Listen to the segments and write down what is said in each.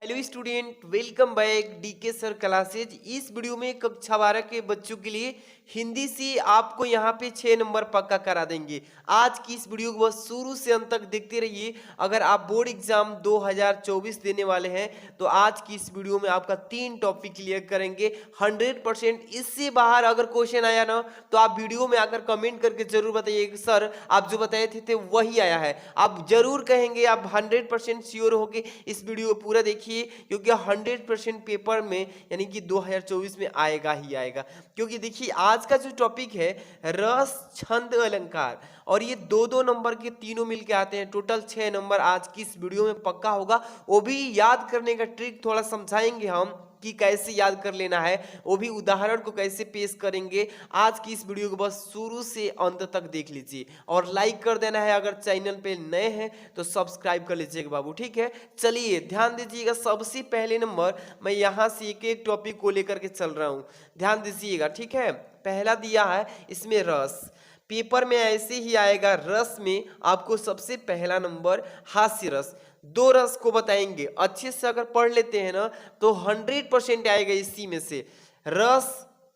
Hello student, welcome back DK sir classes. इस video में कक्षा 12 के बच्चों के लिए हिंदी से आपको यहाँ पे 6 नंबर पक्का करा देंगे। आज की इस वीडियो को बस शुरू से अंत तक देखते रहिए। अगर आप बोर्ड एग्जाम 2024 देने वाले हैं तो आज की इस वीडियो में आपका 3 टॉपिक क्लियर करेंगे 100%। इससे बाहर अगर क्वेश्चन आया ना तो आप वीडियो में आकर कमेंट करके जरूर बताइए कि सर आप जो बताए थे वही आया है। आप जरूर कहेंगे, आप 100% श्योर होके इस वीडियो को पूरा देखिए क्योंकि 100% पेपर में यानी कि 2024 में आएगा ही आएगा। क्योंकि देखिए आज का जो टॉपिक है रस छंद अलंकार, और ये दो दो नंबर के तीनों मिलके आते हैं। टोटल 6 नंबर आज की इस वीडियो में पक्का होगा। वो भी याद करने का ट्रिक थोड़ा समझाएंगे हम कि कैसे याद कर लेना है, वो भी उदाहरण को कैसे पेश करेंगे। आज की इस वीडियो को बस शुरू से अंत तक देख लीजिए और लाइक कर देना है। अगर चैनल पे नए हैं तो सब्सक्राइब कर लीजिएगा बाबू, ठीक है। चलिए ध्यान दीजिएगा, सबसे पहले नंबर मैं यहाँ से एक एक टॉपिक को लेकर के चल रहा हूँ, ध्यान दीजिएगा, ठीक है। पहला दिया है इसमें रस, पेपर में ऐसे ही आएगा। रस में आपको सबसे पहला नंबर हास्य रस, दो रस को बताएंगे। अच्छे से अगर पढ़ लेते हैं ना तो 100% आएगा इसी में से। रस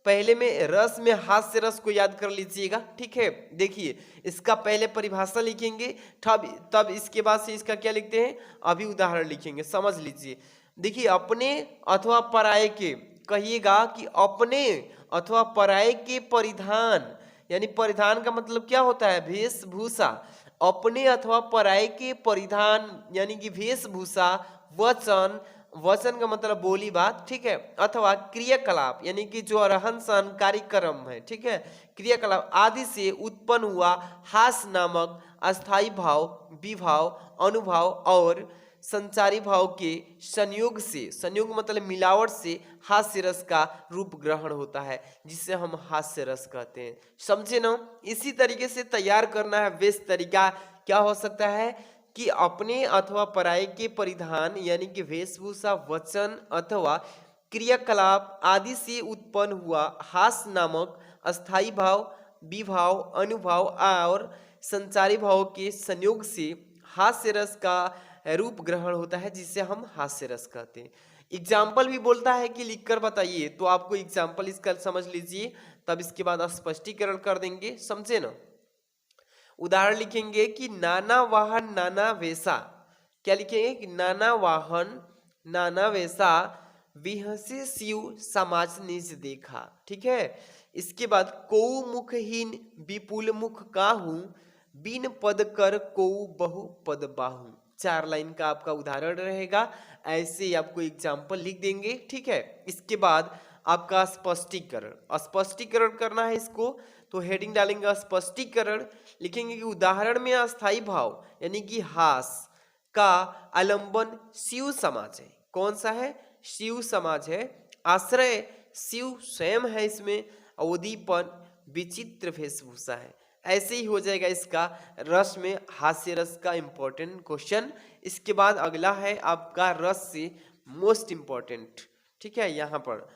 पहले में रस में हास्य रस को याद कर लीजिएगा, ठीक है। देखिए इसका पहले परिभाषा लिखेंगे, तब इसके बाद से इसका क्या लिखते हैं, अभी उदाहरण लिखेंगे, समझ लीजिए। देखिए अपने अथवा पराये के, कहिएगा कि अपने अथवा पराये के परिधान, यानी परिधान का मतलब क्या होता है, वेशभूषा। अपने अथवा पराये के परिधान यानी कि वेशभूषा, वचन, वचन का मतलब बोली बात, ठीक है, अथवा क्रियाकलाप यानी कि जो रहन सहन कार्यक्रम है, ठीक है, क्रियाकलाप आदि से उत्पन्न हुआ हास नामक अस्थाई भाव, विभाव, अनुभाव और संचारी भाव के संयोग से, संयोग मतलब मिलावट से हास्य रस का रूप ग्रहण होता है, जिसे हम हास्य रस कहते हैं। समझे ना। इसी तरीके से तैयार करना है। बेस्ट तरीका क्या हो सकता है कि अपने अथवा पराये के परिधान यानी कि वेशभूषा, वचन अथवा क्रियाकलाप आदि से उत्पन्न हुआ हास नामक अस्थाई भाव, विभाव, अनुभाव और संचारी भाव के संयोग से हास्य रस का रूप ग्रहण होता है, जिसे हम हास्य रस कहते हैं। एग्जाम्पल भी बोलता है कि लिखकर बताइए, तो आपको एग्जाम्पल इसका समझ लीजिए, तब इसके बाद स्पष्टीकरण कर देंगे, समझे ना। उदाहरण लिखेंगे कि नाना वाहन नाना वेशा, क्या लिखेंगे कि नाना वाहन नाना वेशा विहसे शिव समाज निज देखा, ठीक है। इसके बाद को मुखहीन विपुल मुख काहू, बिन पद कर को बहु पद बाहू। 4 लाइन का आपका उदाहरण रहेगा, ऐसे ही आपको एग्जाम्पल लिख देंगे, ठीक है। इसके बाद आपका स्पष्टीकरण, स्पष्टीकरण करना है इसको, तो हेडिंग डालेंगे स्पष्टीकरण, लिखेंगे कि उदाहरण में अस्थाई भाव यानी कि हास का आलंबन शिव समाज है। कौन सा है, शिव समाज है। आश्रय शिव स्वयं है, इसमें अवधीपन विचित्र वेशभूषा है। ऐसे ही हो जाएगा इसका रस में हास्य रस का इंपॉर्टेंट क्वेश्चन। इसके बाद अगला है आपका रस से मोस्ट इंपॉर्टेंट, ठीक है। यहाँ पर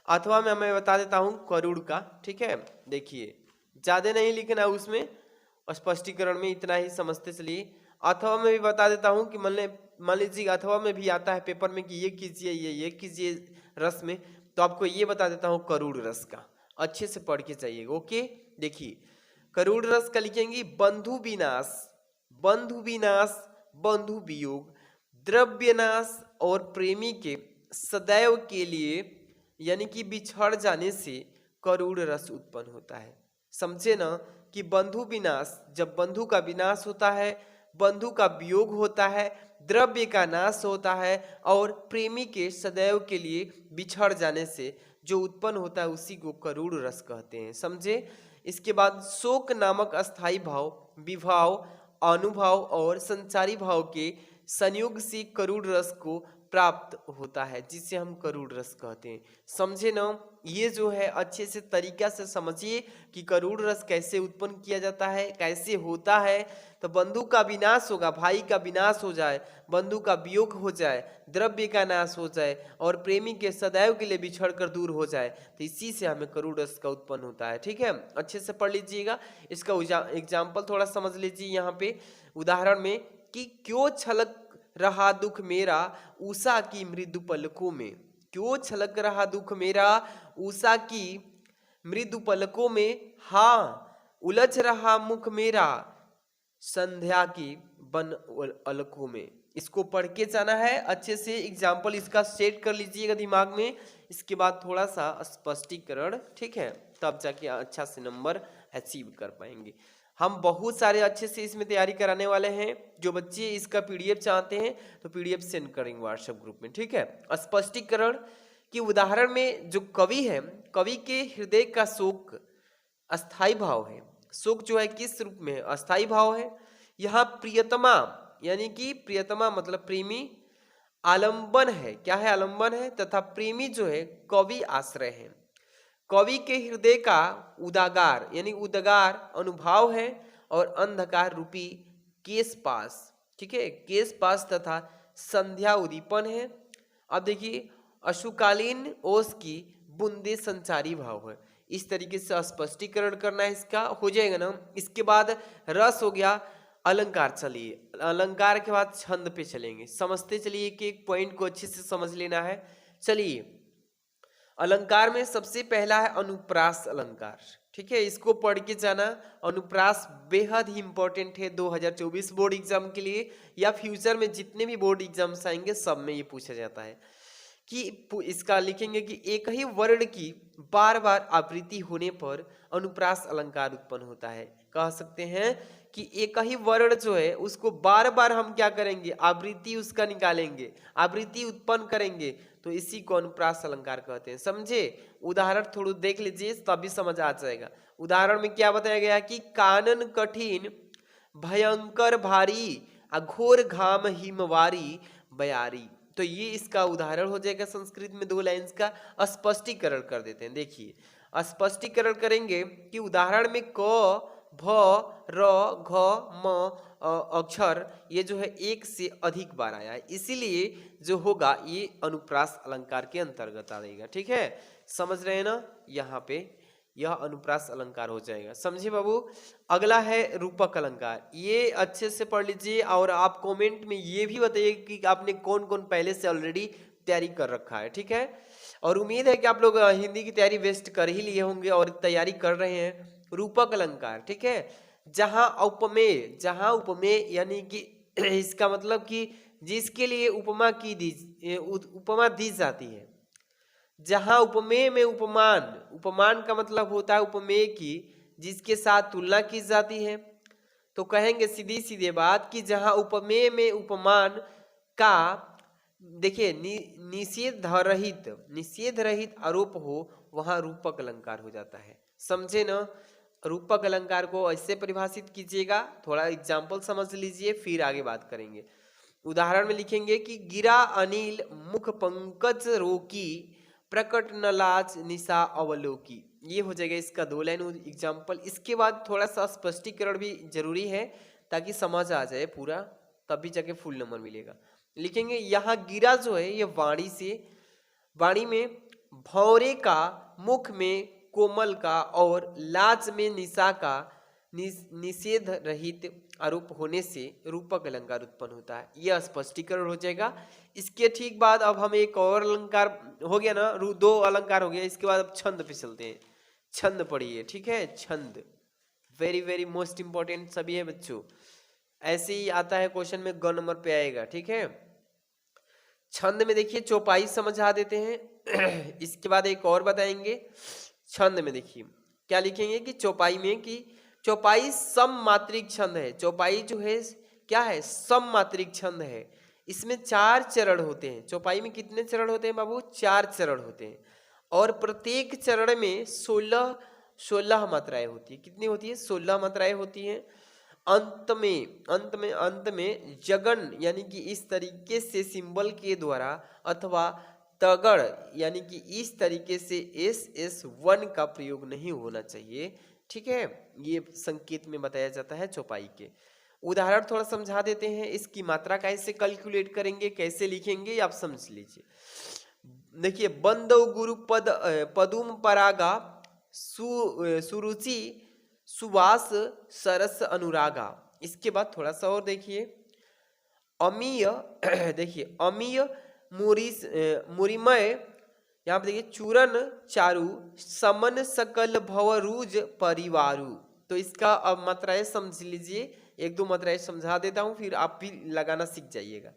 अथवा में मैं बता देता हूँ करूड़ का, ठीक है। देखिए ज्यादा नहीं लिखना है उसमें, स्पष्टीकरण में इतना ही समझते चलिए। अथवा में भी बता देता हूँ कि मान लीजिए अथवा में भी आता है पेपर में कि ये कीजिए ये कीजिए रस में, तो आपको ये बता देता हूँ करूड़ रस का, अच्छे से पढ़ के चाहिए, ओके। देखिए करूड़ रस का लिखेंगे बंधु विनाश, बंधु विनाश, बंधु वियोग, द्रव्य नाश और प्रेमी के सदैव के लिए यानी कि बिछड़ जाने से करूड़ रस उत्पन्न होता है। समझे ना कि बंधु विनाश, जब बंधु का विनाश होता है, बंधु का वियोग होता है, द्रव्य का नाश होता है और प्रेमी के सदैव के लिए बिछड़ जाने से जो उत्पन्न होता है उसी को करूड़ रस कहते हैं, समझे। इसके बाद शोक नामक अस्थाई भाव, विभाव, अनुभाव और संचारी भाव के संयोग से करूड़ रस को प्राप्त होता है, जिसे हम करूड़ रस कहते हैं, समझे ना। ये जो है अच्छे से तरीका से समझिए कि करूड़ रस कैसे उत्पन्न किया जाता है, कैसे होता है। तो बंधु का विनाश होगा, भाई का विनाश हो जाए, बंधु का वियोग हो जाए, द्रव्य का नाश हो जाए और प्रेमी के सदैव के लिए बिछड़ कर दूर हो जाए, तो इसी से हमें करूड़ रस का उत्पन्न होता है, ठीक है। अच्छे से पढ़ लीजिएगा। इसका एग्जाम्पल थोड़ा समझ लीजिए यहाँ पे उदाहरण में कि क्यों छलक रहा दुख मेरा उषा की मृदु पलकों में, क्यों छलक रहा दुख मेरा उषा की मृदु पलकों में, हाँ उलझ रहा मुख मेरा संध्या की बन अलकों में। इसको पढ़ के जाना है अच्छे से, एग्जाम्पल इसका सेट कर लीजिएगा दिमाग में, इसके बाद थोड़ा सा स्पष्टीकरण, ठीक है, तब जाके अच्छा से नंबर अचीव कर पाएंगे। हम बहुत सारे अच्छे से इसमें तैयारी कराने वाले हैं। जो बच्चे इसका पीडीएफ चाहते हैं तो पीडीएफ सेंड करेंगे व्हाट्सएप ग्रुप में, ठीक है। स्पष्टीकरण की उदाहरण में जो कवि है, कवि के हृदय का शोक अस्थाई भाव है। शोक जो है किस रूप में है? अस्थाई भाव है। यहाँ प्रियतमा यानी कि प्रियतमा मतलब प्रेमी आलंबन है, क्या है? आलंबन है, तथा प्रेमी जो है कवि आश्रय है। कवि के हृदय का उदागार यानी उदगार अनुभाव है और अंधकार रूपी केस पास, ठीक है, केस पास तथा संध्या उदीपन है। अब देखिए अशुकालीन ओस की बूंदे संचारी भाव है। इस तरीके से स्पष्टीकरण करना है, इसका हो जाएगा ना। इसके बाद रस हो गया, अलंकार। चलिए अलंकार के बाद छंद पे चलेंगे, समझते चलिए कि एक पॉइंट को अच्छे से समझ लेना है। चलिए अलंकार में सबसे पहला है अनुप्रास अलंकार, ठीक है, इसको पढ़ के जाना। अनुप्रास बेहद ही इंपॉर्टेंट है 2024 बोर्ड एग्जाम के लिए, या फ्यूचर में जितने भी बोर्ड एग्जाम्स आएंगे सब में ये पूछा जाता है कि इसका लिखेंगे कि एक ही वर्ण की बार बार आवृत्ति होने पर अनुप्रास अलंकार उत्पन्न होता है। कह सकते हैं कि एक ही वर्ण जो है उसको बार बार हम क्या करेंगे? आवृत्ति उसका निकालेंगे, आवृत्ति उत्पन्न करेंगे, तो इसी को अनुप्रास अलंकार कहते हैं। समझे? उदाहरण थोड़ा देख लीजिए तभी समझ आ जाएगा। उदाहरण में क्या बताया गया कि कानन कठिन भयंकर भारी अघोर घाम हिमवारी बयारी। तो ये इसका उदाहरण हो जाएगा। संस्कृत में 2 लाइंस का स्पष्टीकरण कर देते हैं। देखिए स्पष्टीकरण करेंगे कि उदाहरण में क भ र घ म अक्षर ये जो है एक से अधिक बार आया है, इसीलिए जो होगा ये अनुप्रास अलंकार के अंतर्गत आएगा, ठीक है। समझ रहे हैं ना? यहाँ पे यह अनुप्रास अलंकार हो जाएगा। समझे बाबू? अगला है रूपक अलंकार, ये अच्छे से पढ़ लीजिए और आप कमेंट में ये भी बताइए कि आपने कौन कौन पहले से ऑलरेडी तैयारी कर रखा है, ठीक है। और उम्मीद है कि आप लोग हिंदी की तैयारी बेस्ट कर ही लिए होंगे और तैयारी कर रहे हैं। रूपक अलंकार, ठीक है, जहां उपमेय यानी कि इसका मतलब कि जिसके लिए उपमा दी जाती है। जहां उपमेय में उपमान का मतलब होता है उपमेय की जिसके साथ तुलना की जाती है। तो कहेंगे सीधी सीधे बात कि जहां उपमेय में उपमान का देखिए निषेध रहित आरोप हो वहां रूपक अलंकार हो जाता है। समझे ना? रूपक अलंकार को ऐसे परिभाषित कीजिएगा, थोड़ा एग्जाम्पल समझ लीजिए फिर आगे बात करेंगे। उदाहरण में लिखेंगे कि गिरा अनिल मुख पंकज रोकी प्रकट न लाज निशा अवलोकी। ये हो जाएगा इसका 2 लाइन एग्जाम्पल। इसके बाद थोड़ा सा स्पष्टीकरण भी जरूरी है ताकि समझ आ जाए पूरा, तभी जाके फुल नंबर मिलेगा। लिखेंगे यहाँ गिरा जो है ये वाणी में भौरे का, मुख में कोमल का और लाज में निशा का निषेध रहित आरोप होने से रूपक अलंकार उत्पन्न होता है। यह स्पष्टीकरण हो जाएगा। इसके ठीक बाद अब हम एक और अलंकार हो गया ना, 2 अलंकार हो गया। इसके बाद अब छंद पे चलते हैं। छंद पढ़िए, ठीक है। छंद वेरी वेरी मोस्ट इंपॉर्टेंट सभी है बच्चों, ऐसे ही आता है क्वेश्चन में ग नंबर पे आएगा, ठीक है। छंद में देखिए चौपाई समझा देते हैं इसके बाद एक और बताएंगे। छंद में देखिए क्या लिखेंगे कि चौपाई में कि चौपाई सममात्रिक छंद है। चौपाई जो है क्या है? सममात्रिक छंद है। इसमें 4 चरण होते हैं। चौपाई में कितने चरण होते हैं बाबू? 4 चरण होते हैं और प्रत्येक चरण में 16 मात्राएं होती है। कितनी होती है? 16 मात्राएं होती हैं। अंत में जगन यानी कि इस तरीके से सिंबल के द्वारा अथवा तगड़ यानी कि इस तरीके से SS1 का प्रयोग नहीं होना चाहिए, ठीक है। ये संकेत में बताया जाता है चौपाई के। उदाहरण थोड़ा समझा देते हैं। इसकी मात्रा कैसे कैलकुलेट करेंगे, कैसे लिखेंगे आप समझ लीजिए। देखिए बंदो गुरु पदुम परागा सुरुचि सुवास सरस अनुरागा। इसके बाद थोड़ा सा और देखिए अमीय देखिए अमीय मुरिमय, यहाँ पे देखिए चूरन चारु समन सकल भवरूज परिवारु। तो इसका अब मात्राएं समझ लीजिए, एक दो मात्राएं समझा देता हूं फिर आप भी लगाना सीख जाइएगा।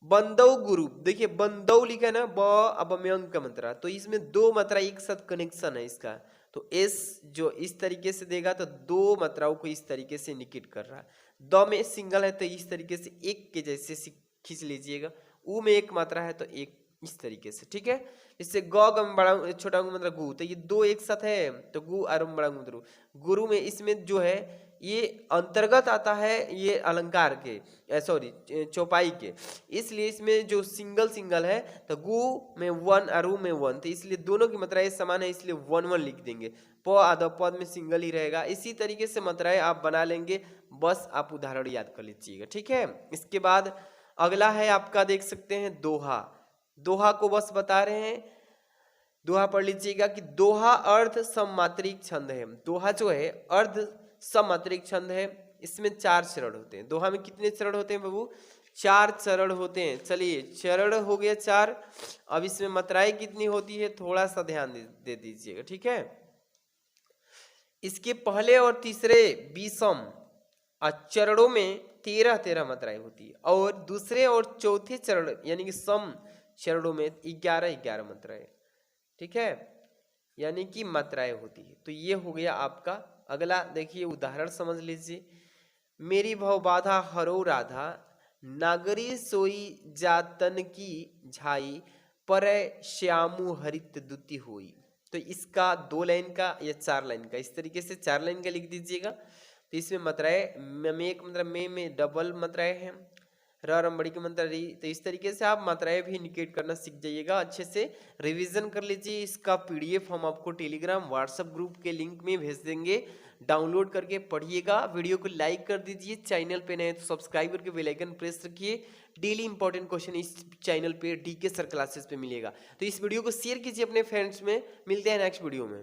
बंदौ गुरु, देखिए बंदौ लिखा है ना, ब अब अम्यंग का मात्रा, तो इसमें दो मात्रा एक साथ कनेक्शन है इसका, तो एस जो इस तरीके से देगा तो दो मात्राओं को इस तरीके से इंडिकेट कर रहा है। द में सिंगल है तो इस तरीके से एक के जैसे खींच लीजिएगा। उ में एक मात्रा है तो एक इस तरीके से, ठीक है। इससे ग गम बड़ा छोटा मतलब गु, तो ये दो एक साथ है तो गु आरम बड़ा गुरु। गुरु में इसमें जो है ये अंतर्गत आता है ये अलंकार के, सॉरी चौपाई के, इसलिए इसमें जो सिंगल सिंगल है तो गु में वन अरु में वन, तो इसलिए दोनों की मात्राएं समान है इसलिए वन वन लिख देंगे। प आधा पद में सिंगल ही रहेगा। इसी तरीके से मात्राएं आप बना लेंगे, बस आप उदाहरण याद कर लीजिएगा, ठीक है। इसके बाद अगला है आपका देख सकते हैं दोहा। दोहा को बस बता रहे हैं, दोहा पढ़ लीजिएगा कि दोहा अर्ध सममात्रिक छंद है। दोहा जो है अर्ध सममात्रिक छंद है, इसमें 4 चरण होते हैं। दोहा में कितने चरण होते हैं बाबू? 4 चरण होते हैं। चलिए चरण हो गया 4, अब इसमें मात्राएं कितनी होती है थोड़ा सा ध्यान दे दीजिएगा, ठीक है। इसके पहले और तीसरे विषम चरणों में 13 मात्राएं होती है, और दूसरे और चौथे चरण यानी कि सम चरणों में 11 मात्राएं, ठीक है, यानी कि मात्राएं होती है। तो ये हो गया आपका। अगला देखिए उदाहरण समझ लीजिए। मेरी भव बाधा हरो राधा, नागरी सोई जातन की झाई, पर श्यामु हरित दुति हुई। तो इसका 2 लाइन का या 4 लाइन का, इस तरीके से 4 लाइन का लिख दीजिएगा। तो इसमें मात्राएं में एक मतलब में डबल मात्राएं हैं, र रंबड़ी की मात्रा री, तो इस तरीके से आप मात्राएं भी इंडिकेट करना सीख जाइएगा। अच्छे से रिवीजन कर लीजिए। इसका पीडीएफ हम आपको टेलीग्राम व्हाट्सएप ग्रुप के लिंक में भेज देंगे, डाउनलोड करके पढ़िएगा। वीडियो को लाइक कर दीजिए, चैनल पे नए तो सब्सक्राइब करके बेल आइकन प्रेस रखिए। डेली इंपॉर्टेंट क्वेश्चन इस चैनल पे डीके सर क्लासेस पे मिलेगा। तो इस वीडियो को शेयर कीजिए अपने फ्रेंड्स में। मिलते हैं नेक्स्ट वीडियो में।